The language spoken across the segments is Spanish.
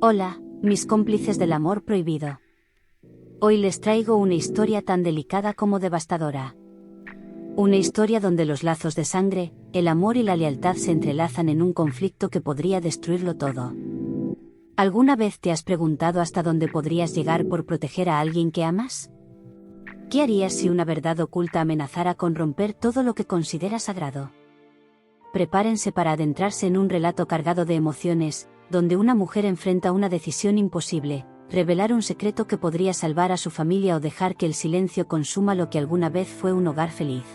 Hola, mis cómplices del amor prohibido. Hoy les traigo una historia tan delicada como devastadora. Una historia donde los lazos de sangre, el amor y la lealtad se entrelazan en un conflicto que podría destruirlo todo. ¿Alguna vez te has preguntado hasta dónde podrías llegar por proteger a alguien que amas? ¿Qué harías si una verdad oculta amenazara con romper todo lo que consideras sagrado? Prepárense para adentrarse en un relato cargado de emociones, donde una mujer enfrenta una decisión imposible: revelar un secreto que podría salvar a su familia o dejar que el silencio consuma lo que alguna vez fue un hogar feliz.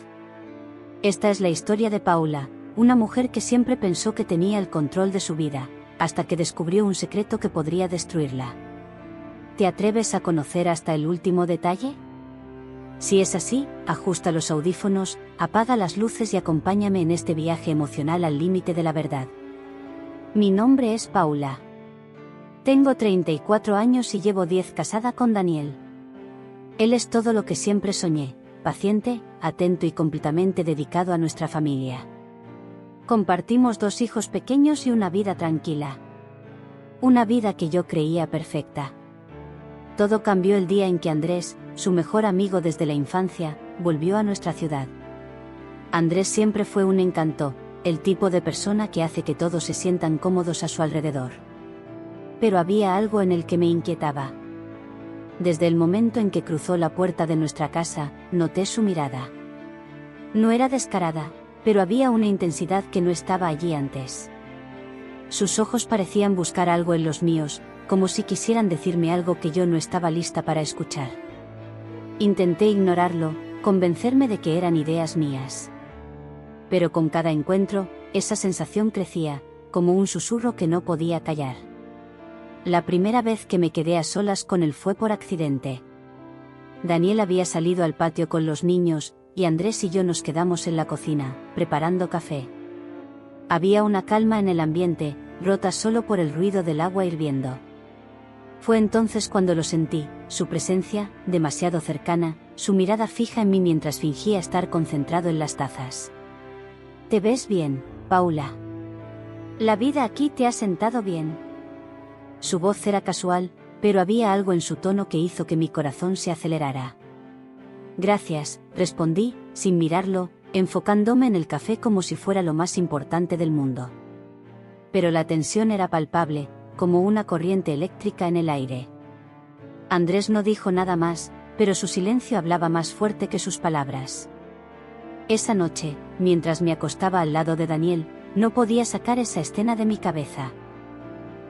Esta es la historia de Paula, una mujer que siempre pensó que tenía el control de su vida, hasta que descubrió un secreto que podría destruirla. ¿Te atreves a conocer hasta el último detalle? Si es así, ajusta los audífonos, apaga las luces y acompáñame en este viaje emocional al límite de la verdad. Mi nombre es Paula. Tengo 34 años y llevo 10 casada con Daniel. Él es todo lo que siempre soñé: paciente, atento y completamente dedicado a nuestra familia. Compartimos 2 hijos pequeños y una vida tranquila. Una vida que yo creía perfecta. Todo cambió el día en que Andrés, su mejor amigo desde la infancia, volvió a nuestra ciudad. Andrés siempre fue un encanto, el tipo de persona que hace que todos se sientan cómodos a su alrededor. Pero había algo en el que me inquietaba. Desde el momento en que cruzó la puerta de nuestra casa, noté su mirada. No era descarada, pero había una intensidad que no estaba allí antes. Sus ojos parecían buscar algo en los míos, como si quisieran decirme algo que yo no estaba lista para escuchar. Intenté ignorarlo, convencerme de que eran ideas mías. Pero con cada encuentro, esa sensación crecía, como un susurro que no podía callar. La primera vez que me quedé a solas con él fue por accidente. Daniel había salido al patio con los niños, y Andrés y yo nos quedamos en la cocina, preparando café. Había una calma en el ambiente, rota solo por el ruido del agua hirviendo. Fue entonces cuando lo sentí, su presencia, demasiado cercana, su mirada fija en mí mientras fingía estar concentrado en las tazas. «Te ves bien, Paula. La vida aquí te ha sentado bien». Su voz era casual, pero había algo en su tono que hizo que mi corazón se acelerara. «Gracias», respondí, sin mirarlo, enfocándome en el café como si fuera lo más importante del mundo. Pero la tensión era palpable, como una corriente eléctrica en el aire. Andrés no dijo nada más, pero su silencio hablaba más fuerte que sus palabras. Esa noche, mientras me acostaba al lado de Daniel, no podía sacar esa escena de mi cabeza.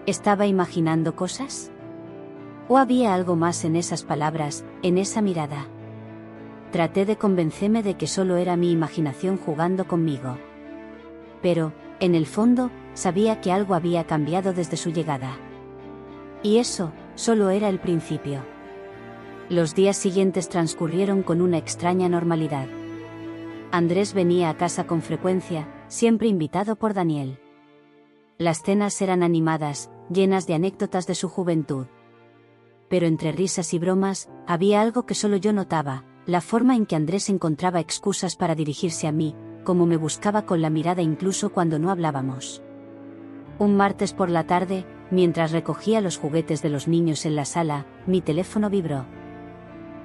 ¿Estaba imaginando cosas? ¿O había algo más en esas palabras, en esa mirada? Traté de convencerme de que solo era mi imaginación jugando conmigo. Pero, en el fondo, sabía que algo había cambiado desde su llegada. Y eso, solo era el principio. Los días siguientes transcurrieron con una extraña normalidad. Andrés venía a casa con frecuencia, siempre invitado por Daniel. Las cenas eran animadas, llenas de anécdotas de su juventud. Pero entre risas y bromas, había algo que solo yo notaba: la forma en que Andrés encontraba excusas para dirigirse a mí, como me buscaba con la mirada incluso cuando no hablábamos. Un martes por la tarde, mientras recogía los juguetes de los niños en la sala, mi teléfono vibró.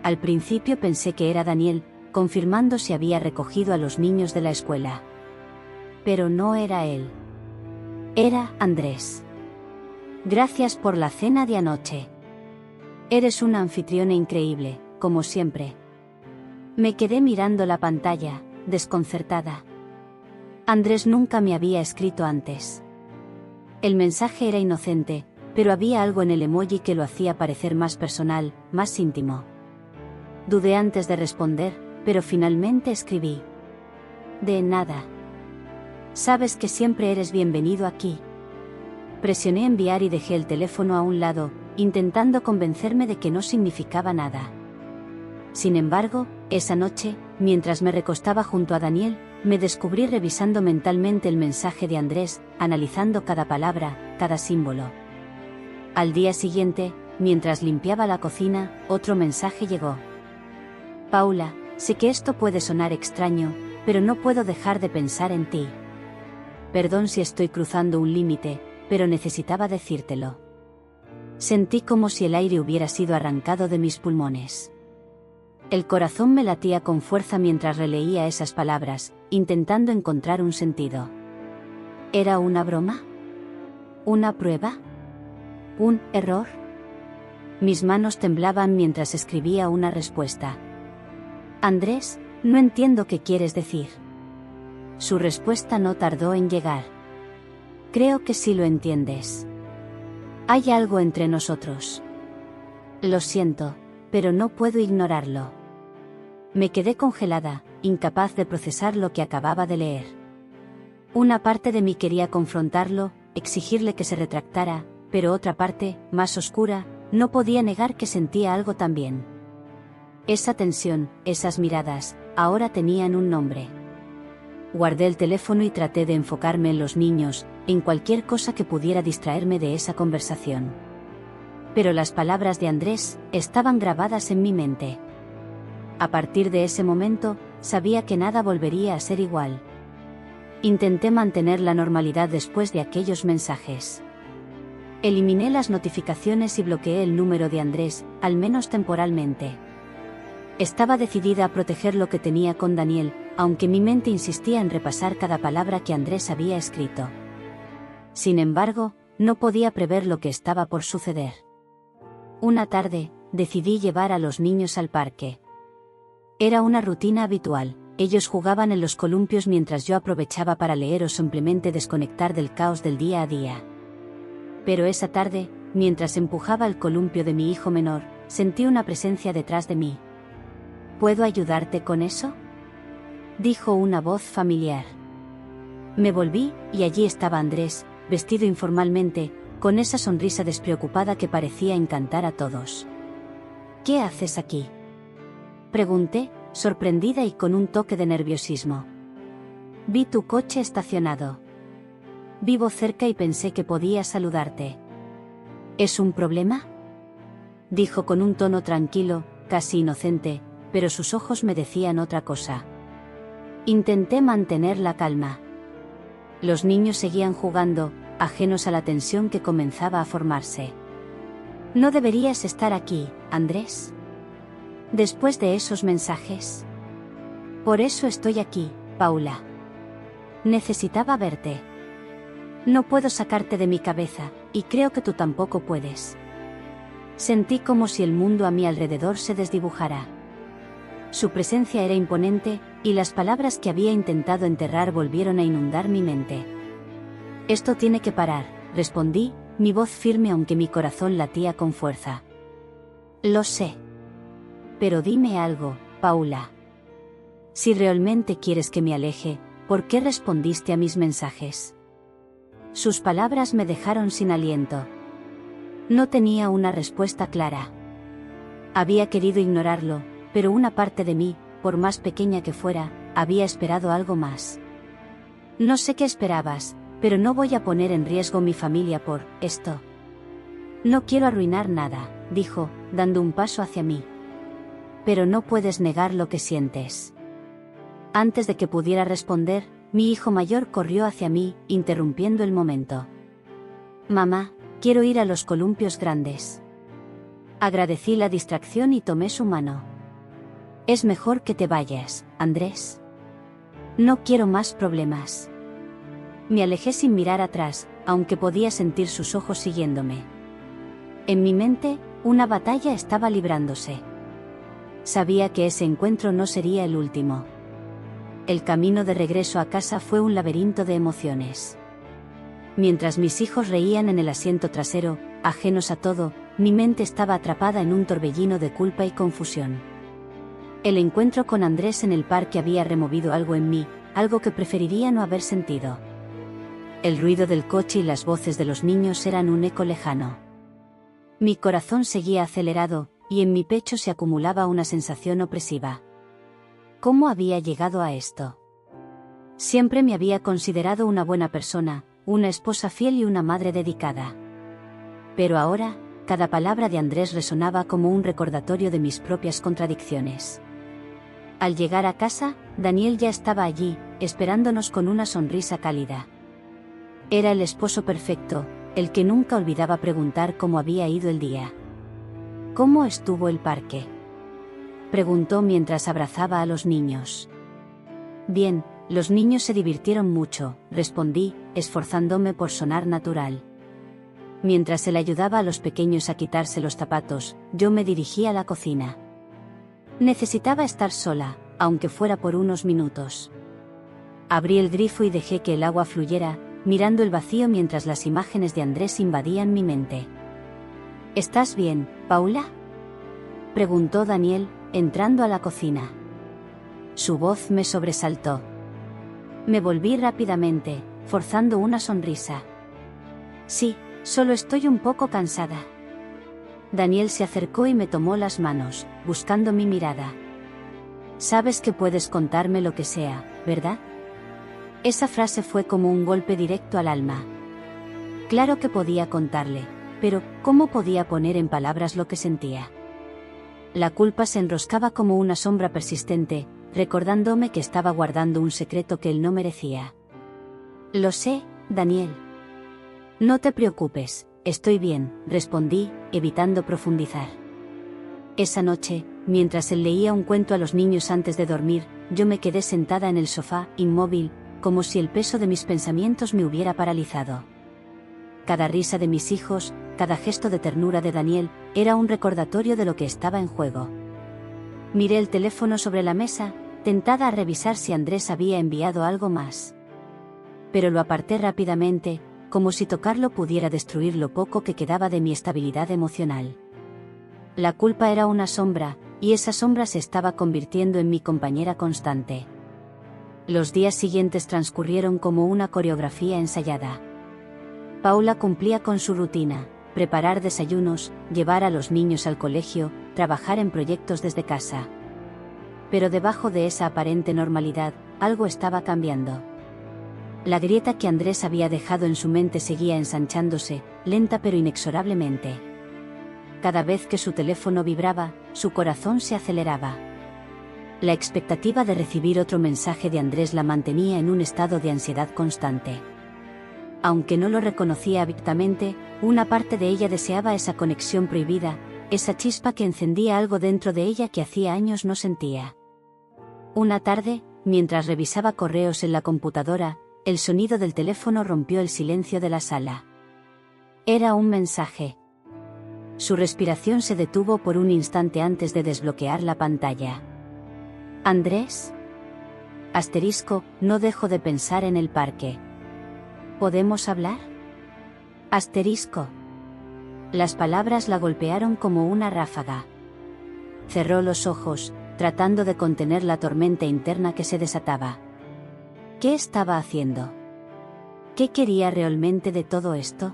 Al principio pensé que era Daniel, confirmando si había recogido a los niños de la escuela. Pero no era él. Era Andrés. «Gracias por la cena de anoche. Eres una anfitriona increíble, como siempre». Me quedé mirando la pantalla, desconcertada. Andrés nunca me había escrito antes. El mensaje era inocente, pero había algo en el emoji que lo hacía parecer más personal, más íntimo. Dudé antes de responder, pero finalmente escribí: «De nada. Sabes que siempre eres bienvenido aquí». Presioné enviar y dejé el teléfono a un lado, intentando convencerme de que no significaba nada. Sin embargo, esa noche, mientras me recostaba junto a Daniel, me descubrí revisando mentalmente el mensaje de Andrés, analizando cada palabra, cada símbolo. Al día siguiente, mientras limpiaba la cocina, otro mensaje llegó. «Paula, sé que esto puede sonar extraño, pero no puedo dejar de pensar en ti. Perdón si estoy cruzando un límite, pero necesitaba decírtelo. Sentí como si el aire hubiera sido arrancado de mis pulmones. El corazón me latía con fuerza mientras releía esas palabras, intentando encontrar un sentido. ¿Era una broma? ¿Una prueba? ¿Un error? Mis manos temblaban mientras escribía una respuesta. Andrés, no entiendo qué quieres decir. Su respuesta no tardó en llegar. Creo que sí lo entiendes. Hay algo entre nosotros. Lo siento, pero no puedo ignorarlo. Me quedé congelada, incapaz de procesar lo que acababa de leer. Una parte de mí quería confrontarlo, exigirle que se retractara, pero otra parte, más oscura, no podía negar que sentía algo también. Esa tensión, esas miradas, ahora tenían un nombre. Guardé el teléfono y traté de enfocarme en los niños, en cualquier cosa que pudiera distraerme de esa conversación. Pero las palabras de Andrés estaban grabadas en mi mente. A partir de ese momento, sabía que nada volvería a ser igual. Intenté mantener la normalidad después de aquellos mensajes. Eliminé las notificaciones y bloqueé el número de Andrés, al menos temporalmente. Estaba decidida a proteger lo que tenía con Daniel, aunque mi mente insistía en repasar cada palabra que Andrés había escrito. Sin embargo, no podía prever lo que estaba por suceder. Una tarde, decidí llevar a los niños al parque. Era una rutina habitual, ellos jugaban en los columpios mientras yo aprovechaba para leer o simplemente desconectar del caos del día a día. Pero esa tarde, mientras empujaba el columpio de mi hijo menor, sentí una presencia detrás de mí. ¿Puedo ayudarte con eso?, dijo una voz familiar. Me volví, y allí estaba Andrés, vestido informalmente, con esa sonrisa despreocupada que parecía encantar a todos. ¿Qué haces aquí?, pregunté, sorprendida y con un toque de nerviosismo. Vi tu coche estacionado. Vivo cerca y pensé que podía saludarte. ¿Es un problema?, dijo con un tono tranquilo, casi inocente, pero sus ojos me decían otra cosa. Intenté mantener la calma. Los niños seguían jugando, ajenos a la tensión que comenzaba a formarse. No deberías estar aquí, Andrés. Después de esos mensajes. Por eso estoy aquí, Paula. Necesitaba verte. No puedo sacarte de mi cabeza, y creo que tú tampoco puedes. Sentí como si el mundo a mi alrededor se desdibujara. Su presencia era imponente, y las palabras que había intentado enterrar volvieron a inundar mi mente. Esto tiene que parar, respondí, mi voz firme aunque mi corazón latía con fuerza. Lo sé. Pero dime algo, Paula. Si realmente quieres que me aleje, ¿por qué respondiste a mis mensajes? Sus palabras me dejaron sin aliento. No tenía una respuesta clara. Había querido ignorarlo, pero una parte de mí, por más pequeña que fuera, había esperado algo más. No sé qué esperabas, pero no voy a poner en riesgo mi familia por esto. No quiero arruinar nada, dijo, dando un paso hacia mí. Pero no puedes negar lo que sientes. Antes de que pudiera responder, mi hijo mayor corrió hacia mí, interrumpiendo el momento. Mamá, quiero ir a los columpios grandes. Agradecí la distracción y tomé su mano. Es mejor que te vayas, Andrés. No quiero más problemas. Me alejé sin mirar atrás, aunque podía sentir sus ojos siguiéndome. En mi mente, una batalla estaba librándose. Sabía que ese encuentro no sería el último. El camino de regreso a casa fue un laberinto de emociones. Mientras mis hijos reían en el asiento trasero, ajenos a todo, mi mente estaba atrapada en un torbellino de culpa y confusión. El encuentro con Andrés en el parque había removido algo en mí, algo que preferiría no haber sentido. El ruido del coche y las voces de los niños eran un eco lejano. Mi corazón seguía acelerado, y en mi pecho se acumulaba una sensación opresiva. ¿Cómo había llegado a esto? Siempre me había considerado una buena persona, una esposa fiel y una madre dedicada. Pero ahora, cada palabra de Andrés resonaba como un recordatorio de mis propias contradicciones. Al llegar a casa, Daniel ya estaba allí, esperándonos con una sonrisa cálida. Era el esposo perfecto, el que nunca olvidaba preguntar cómo había ido el día. ¿Cómo estuvo el parque?, preguntó mientras abrazaba a los niños. Bien, los niños se divirtieron mucho, respondí, esforzándome por sonar natural. Mientras él ayudaba a los pequeños a quitarse los zapatos, yo me dirigí a la cocina. Necesitaba estar sola, aunque fuera por unos minutos. Abrí el grifo y dejé que el agua fluyera, mirando el vacío mientras las imágenes de Andrés invadían mi mente. ¿Estás bien, Paula?, preguntó Daniel, entrando a la cocina. Su voz me sobresaltó. Me volví rápidamente, forzando una sonrisa. Sí, solo estoy un poco cansada. Daniel se acercó y me tomó las manos, buscando mi mirada. Sabes que puedes contarme lo que sea, ¿verdad? Esa frase fue como un golpe directo al alma. Claro que podía contarle, pero ¿cómo podía poner en palabras lo que sentía? La culpa se enroscaba como una sombra persistente, recordándome que estaba guardando un secreto que él no merecía. Lo sé, Daniel. No te preocupes, estoy bien, respondí, evitando profundizar. Esa noche, mientras él leía un cuento a los niños antes de dormir, yo me quedé sentada en el sofá, inmóvil, como si el peso de mis pensamientos me hubiera paralizado. Cada risa de mis hijos, cada gesto de ternura de Daniel, era un recordatorio de lo que estaba en juego. Miré el teléfono sobre la mesa, tentada a revisar si Andrés había enviado algo más. Pero lo aparté rápidamente, como si tocarlo pudiera destruir lo poco que quedaba de mi estabilidad emocional. La culpa era una sombra, y esa sombra se estaba convirtiendo en mi compañera constante. Los días siguientes transcurrieron como una coreografía ensayada. Paula cumplía con su rutina: preparar desayunos, llevar a los niños al colegio, trabajar en proyectos desde casa. Pero debajo de esa aparente normalidad, algo estaba cambiando. La grieta que Andrés había dejado en su mente seguía ensanchándose, lenta pero inexorablemente. Cada vez que su teléfono vibraba, su corazón se aceleraba. La expectativa de recibir otro mensaje de Andrés la mantenía en un estado de ansiedad constante. Aunque no lo reconocía abiertamente, una parte de ella deseaba esa conexión prohibida, esa chispa que encendía algo dentro de ella que hacía años no sentía. Una tarde, mientras revisaba correos en la computadora, el sonido del teléfono rompió el silencio de la sala. Era un mensaje. Su respiración se detuvo por un instante antes de desbloquear la pantalla. ¿Andrés? Asterisco, no dejo de pensar en el parque. ¿Podemos hablar? Asterisco. Las palabras la golpearon como una ráfaga. Cerró los ojos, tratando de contener la tormenta interna que se desataba. ¿Qué estaba haciendo? ¿Qué quería realmente de todo esto?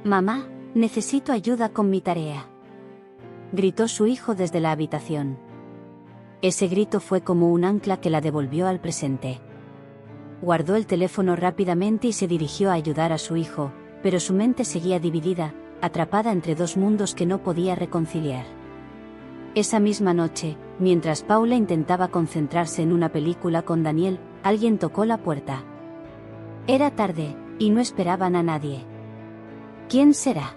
Mamá, necesito ayuda con mi tarea, gritó su hijo desde la habitación. Ese grito fue como un ancla que la devolvió al presente. Guardó el teléfono rápidamente y se dirigió a ayudar a su hijo, pero su mente seguía dividida, atrapada entre dos mundos que no podía reconciliar. Esa misma noche, mientras Paula intentaba concentrarse en una película con Daniel, alguien tocó la puerta. Era tarde, y no esperaban a nadie. ¿Quién será?,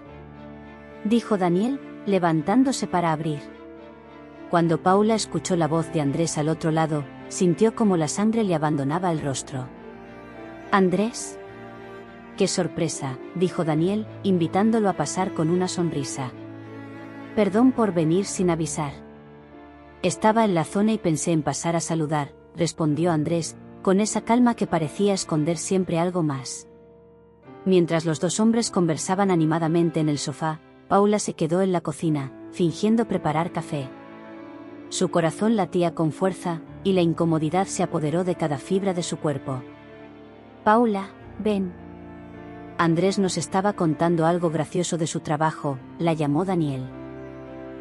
dijo Daniel, levantándose para abrir. Cuando Paula escuchó la voz de Andrés al otro lado, sintió como la sangre le abandonaba el rostro. ¿Andrés? ¡Qué sorpresa!, dijo Daniel, invitándolo a pasar con una sonrisa. Perdón por venir sin avisar. Estaba en la zona y pensé en pasar a saludar, respondió Andrés, con esa calma que parecía esconder siempre algo más. Mientras los dos hombres conversaban animadamente en el sofá, Paula se quedó en la cocina, fingiendo preparar café. Su corazón latía con fuerza, y la incomodidad se apoderó de cada fibra de su cuerpo. Paula, ven. Andrés nos estaba contando algo gracioso de su trabajo, la llamó Daniel.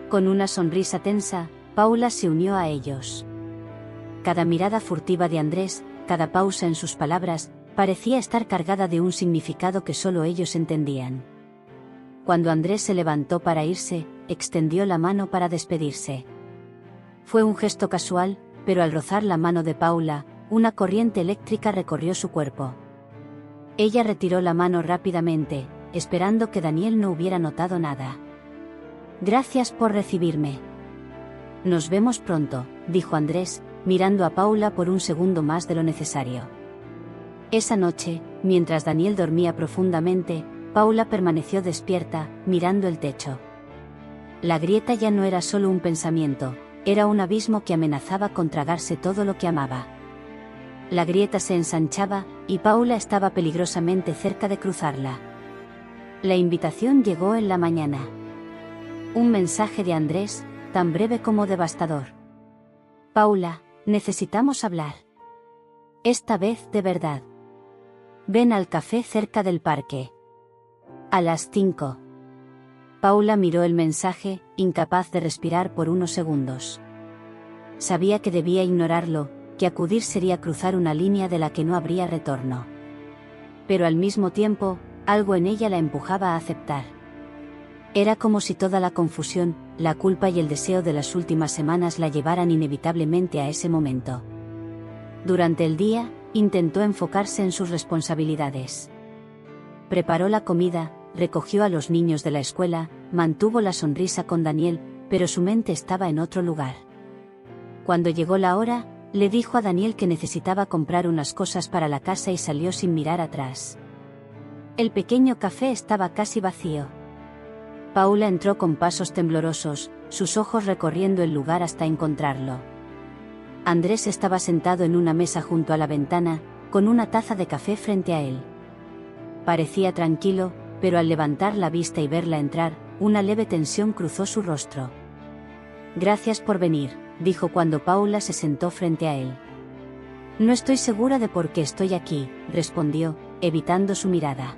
Con una sonrisa tensa, Paula se unió a ellos. Cada mirada furtiva de Andrés, cada pausa en sus palabras, parecía estar cargada de un significado que solo ellos entendían. Cuando Andrés se levantó para irse, extendió la mano para despedirse. Fue un gesto casual, pero al rozar la mano de Paula, una corriente eléctrica recorrió su cuerpo. Ella retiró la mano rápidamente, esperando que Daniel no hubiera notado nada. Gracias por recibirme. Nos vemos pronto, dijo Andrés, mirando a Paula por un segundo más de lo necesario. Esa noche, mientras Daniel dormía profundamente, Paula permaneció despierta, mirando el techo. La grieta ya no era solo un pensamiento, era un abismo que amenazaba con tragarse todo lo que amaba. La grieta se ensanchaba, y Paula estaba peligrosamente cerca de cruzarla. La invitación llegó en la mañana. Un mensaje de Andrés, tan breve como devastador. Paula, necesitamos hablar. Esta vez de verdad. Ven al café cerca del parque. A las 5. Paula miró el mensaje, incapaz de respirar por unos segundos. Sabía que debía ignorarlo, que acudir sería cruzar una línea de la que no habría retorno. Pero al mismo tiempo, algo en ella la empujaba a aceptar. Era como si toda la confusión, la culpa y el deseo de las últimas semanas la llevaran inevitablemente a ese momento. Durante el día, intentó enfocarse en sus responsabilidades. Preparó la comida, recogió a los niños de la escuela, mantuvo la sonrisa con Daniel, pero su mente estaba en otro lugar. Cuando llegó la hora, le dijo a Daniel que necesitaba comprar unas cosas para la casa y salió sin mirar atrás. El pequeño café estaba casi vacío. Paula entró con pasos temblorosos, sus ojos recorriendo el lugar hasta encontrarlo. Andrés estaba sentado en una mesa junto a la ventana, con una taza de café frente a él. Parecía tranquilo, pero al levantar la vista y verla entrar, una leve tensión cruzó su rostro. Gracias por venir, dijo cuando Paula se sentó frente a él. No estoy segura de por qué estoy aquí, respondió, evitando su mirada.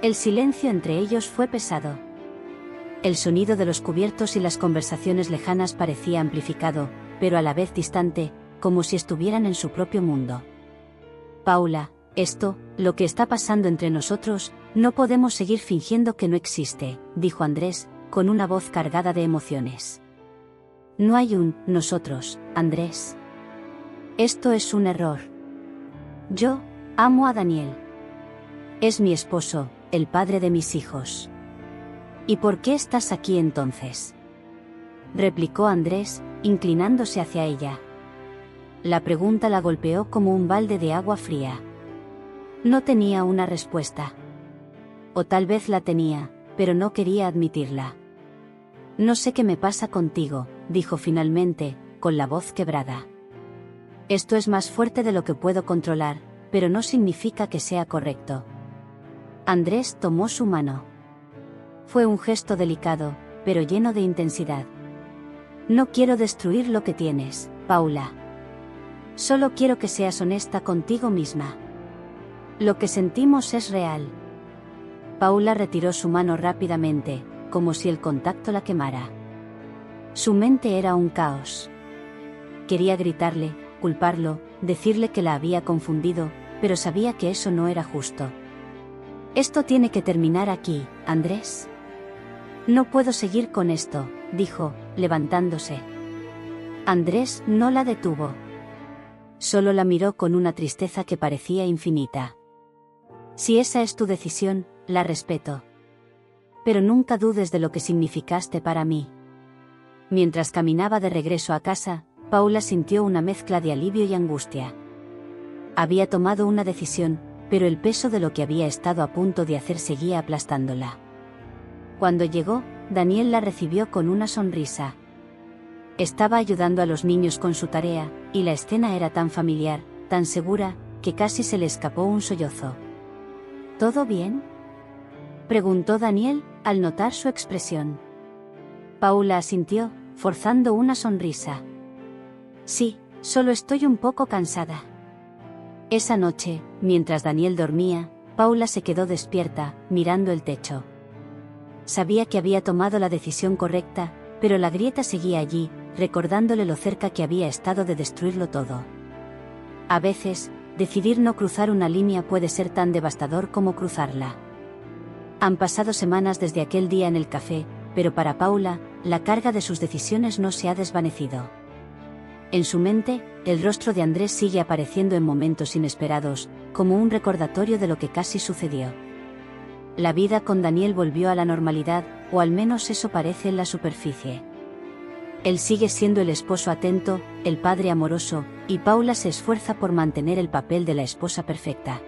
El silencio entre ellos fue pesado. El sonido de los cubiertos y las conversaciones lejanas parecía amplificado, pero a la vez distante, como si estuvieran en su propio mundo. Paula, lo que está pasando entre nosotros, no podemos seguir fingiendo que no existe, dijo Andrés, con una voz cargada de emociones. No hay un nosotros, Andrés. Esto es un error. Yo amo a Daniel. Es mi esposo, el padre de mis hijos. ¿Y por qué estás aquí entonces?, replicó Andrés, inclinándose hacia ella. La pregunta la golpeó como un balde de agua fría. No tenía una respuesta. O tal vez la tenía, pero no quería admitirla. No sé qué me pasa contigo, dijo finalmente, con la voz quebrada. Esto es más fuerte de lo que puedo controlar, pero no significa que sea correcto. Andrés tomó su mano. Fue un gesto delicado, pero lleno de intensidad. No quiero destruir lo que tienes, Paula. Solo quiero que seas honesta contigo misma. Lo que sentimos es real. Paula retiró su mano rápidamente, como si el contacto la quemara. Su mente era un caos. Quería gritarle, culparlo, decirle que la había confundido, pero sabía que eso no era justo. Esto tiene que terminar aquí, Andrés. No puedo seguir con esto, dijo, levantándose. Andrés no la detuvo. Solo la miró con una tristeza que parecía infinita. Si esa es tu decisión, la respeto. Pero nunca dudes de lo que significaste para mí. Mientras caminaba de regreso a casa, Paula sintió una mezcla de alivio y angustia. Había tomado una decisión, pero el peso de lo que había estado a punto de hacer seguía aplastándola. Cuando llegó, Daniel la recibió con una sonrisa. Estaba ayudando a los niños con su tarea, y la escena era tan familiar, tan segura, que casi se le escapó un sollozo. ¿Todo bien?, preguntó Daniel, al notar su expresión. Paula asintió, forzando una sonrisa. Sí, solo estoy un poco cansada. Esa noche, mientras Daniel dormía, Paula se quedó despierta, mirando el techo. Sabía que había tomado la decisión correcta, pero la grieta seguía allí, recordándole lo cerca que había estado de destruirlo todo. A veces, decidir no cruzar una línea puede ser tan devastador como cruzarla. Han pasado semanas desde aquel día en el café, pero para Paula, la carga de sus decisiones no se ha desvanecido. En su mente, el rostro de Andrés sigue apareciendo en momentos inesperados, como un recordatorio de lo que casi sucedió. La vida con Daniel volvió a la normalidad, o al menos eso parece en la superficie. Él sigue siendo el esposo atento, el padre amoroso, y Paula se esfuerza por mantener el papel de la esposa perfecta.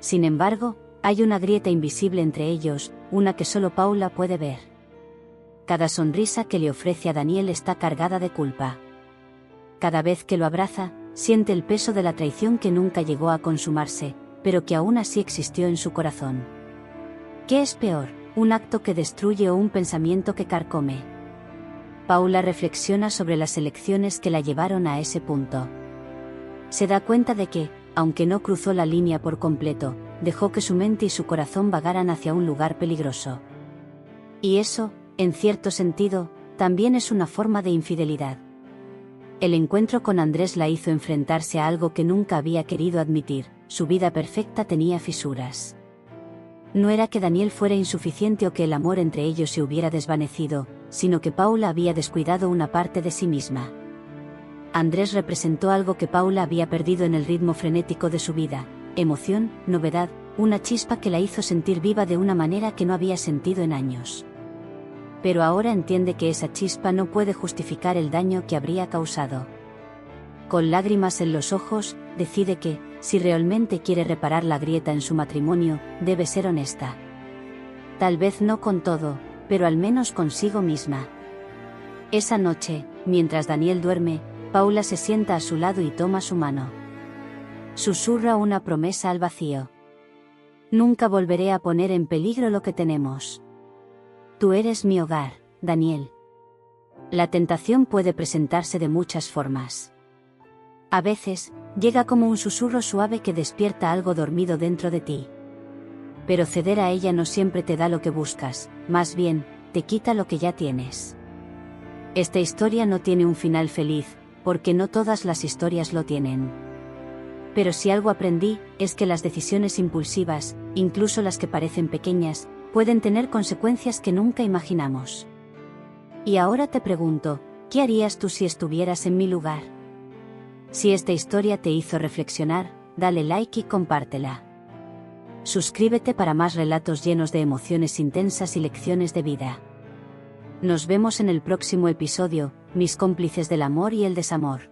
Sin embargo, hay una grieta invisible entre ellos, una que solo Paula puede ver. Cada sonrisa que le ofrece a Daniel está cargada de culpa. Cada vez que lo abraza, siente el peso de la traición que nunca llegó a consumarse, pero que aún así existió en su corazón. ¿Qué es peor, un acto que destruye o un pensamiento que carcome? Paula reflexiona sobre las elecciones que la llevaron a ese punto. Se da cuenta de que, aunque no cruzó la línea por completo, dejó que su mente y su corazón vagaran hacia un lugar peligroso. Y eso, en cierto sentido, también es una forma de infidelidad. El encuentro con Andrés la hizo enfrentarse a algo que nunca había querido admitir: su vida perfecta tenía fisuras. No era que Daniel fuera insuficiente o que el amor entre ellos se hubiera desvanecido, sino que Paula había descuidado una parte de sí misma. Andrés representó algo que Paula había perdido en el ritmo frenético de su vida: emoción, novedad, una chispa que la hizo sentir viva de una manera que no había sentido en años. Pero ahora entiende que esa chispa no puede justificar el daño que habría causado. Con lágrimas en los ojos, decide que, si realmente quiere reparar la grieta en su matrimonio, debe ser honesta. Tal vez no con todo, pero al menos consigo misma. Esa noche, mientras Daniel duerme, Paula se sienta a su lado y toma su mano. Susurra una promesa al vacío. Nunca volveré a poner en peligro lo que tenemos. Tú eres mi hogar, Daniel. La tentación puede presentarse de muchas formas. A veces, llega como un susurro suave que despierta algo dormido dentro de ti. Pero ceder a ella no siempre te da lo que buscas, más bien, te quita lo que ya tienes. Esta historia no tiene un final feliz, porque no todas las historias lo tienen. Pero si algo aprendí, es que las decisiones impulsivas, incluso las que parecen pequeñas, pueden tener consecuencias que nunca imaginamos. Y ahora te pregunto, ¿qué harías tú si estuvieras en mi lugar? Si esta historia te hizo reflexionar, dale like y compártela. Suscríbete para más relatos llenos de emociones intensas y lecciones de vida. Nos vemos en el próximo episodio, mis cómplices del amor y el desamor.